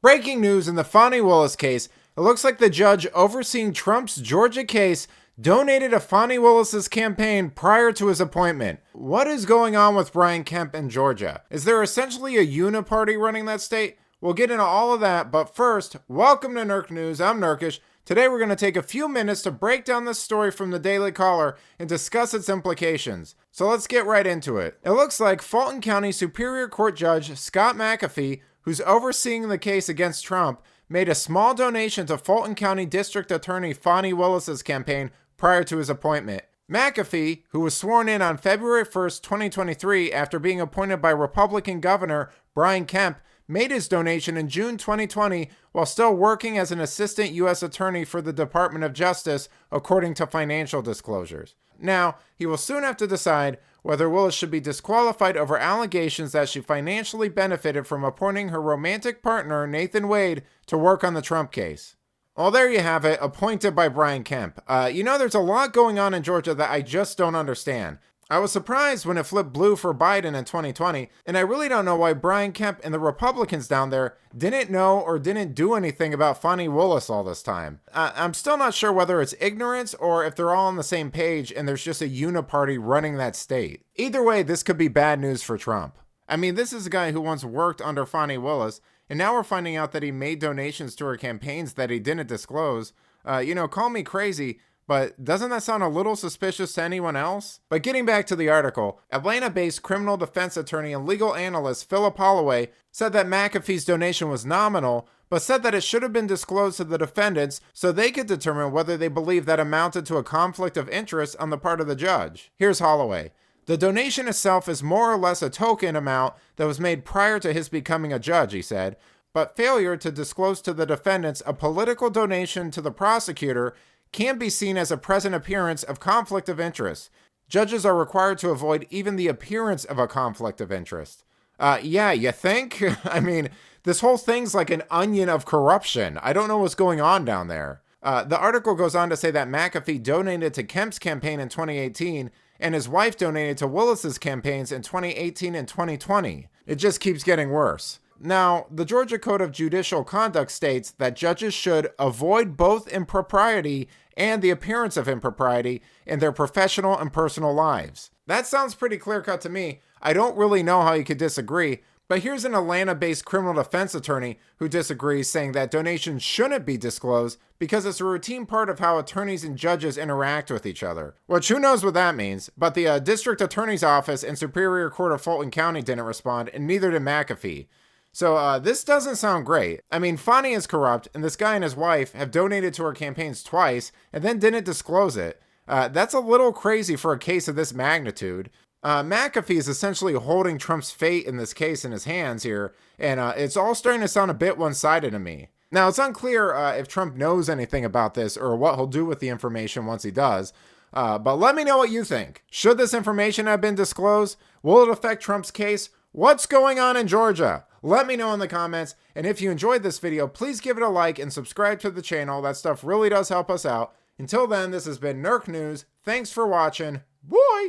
Breaking news in the Fani Willis case. It looks like the judge overseeing Trump's Georgia case donated to Fani Willis's campaign prior to his appointment. What is going on with Brian Kemp in Georgia? Is there essentially a uniparty running that state? We'll get into all of that, but first, welcome to Nerk News. I'm Nerkish. Today we're going to take a few minutes to break down this story from the Daily Caller and discuss its implications. So let's get right into it. It looks like Fulton County Superior Court Judge Scott McAfee, who's overseeing the case against Trump, made a small donation to Fulton County District Attorney Fani Willis's campaign prior to his appointment. McAfee, who was sworn in on February 1st, 2023 after being appointed by Republican Governor Brian Kemp, made his donation in June 2020 while still working as an assistant U.S. attorney for the Department of Justice, according to financial disclosures. Now, he will soon have to decide whether Willis should be disqualified over allegations that she financially benefited from appointing her romantic partner, Nathan Wade, to work on the Trump case. Well, there you have it, appointed by Brian Kemp. There's a lot going on in Georgia that I just don't understand. I was surprised when it flipped blue for Biden in 2020, and I really don't know why Brian Kemp and the Republicans down there didn't know or didn't do anything about Fani Willis all this time. I'm still not sure whether it's ignorance or if they're all on the same page and there's just a uniparty running that state. Either way, this could be bad news for Trump. I mean, this is a guy who once worked under Fani Willis, and now we're finding out that he made donations to her campaigns that he didn't disclose. Call me crazy, but doesn't that sound a little suspicious to anyone else? But getting back to the article, Atlanta-based criminal defense attorney and legal analyst Philip Holloway said that McAfee's donation was nominal, but said that it should have been disclosed to the defendants so they could determine whether they believe that amounted to a conflict of interest on the part of the judge. Here's Holloway. The donation itself is more or less a token amount that was made prior to his becoming a judge, he said, but failure to disclose to the defendants a political donation to the prosecutor can be seen as a present appearance of conflict of interest. Judges are required to avoid even the appearance of a conflict of interest. Yeah, you think? I mean, this whole thing's like an onion of corruption. I don't know what's going on down there. The article goes on to say that McAfee donated to Kemp's campaign in 2018, and his wife donated to Willis's campaigns in 2018 and 2020. It just keeps getting worse. Now, the Georgia Code of Judicial Conduct states that judges should avoid both impropriety and the appearance of impropriety in their professional and personal lives. That sounds pretty clear-cut to me. I don't really know how you could disagree, but here's an Atlanta-based criminal defense attorney who disagrees, saying that donations shouldn't be disclosed because it's a routine part of how attorneys and judges interact with each other. Which, who knows what that means, but the district attorney's office and Superior Court of Fulton County didn't respond, and neither did McAfee. So this doesn't sound great. I mean, Fani is corrupt, and this guy and his wife have donated to her campaigns twice and then didn't disclose it. That's a little crazy for a case of this magnitude. McAfee is essentially holding Trump's fate in this case in his hands here, and it's all starting to sound a bit one-sided to me. Now, it's unclear if Trump knows anything about this or what he'll do with the information once he does, but let me know what you think. Should this information have been disclosed? Will it affect Trump's case? What's going on in Georgia? Let me know in the comments, and if you enjoyed this video, please give it a like and subscribe to the channel. That stuff really does help us out. Until then, this has been Nerk News. Thanks for watching. Bye!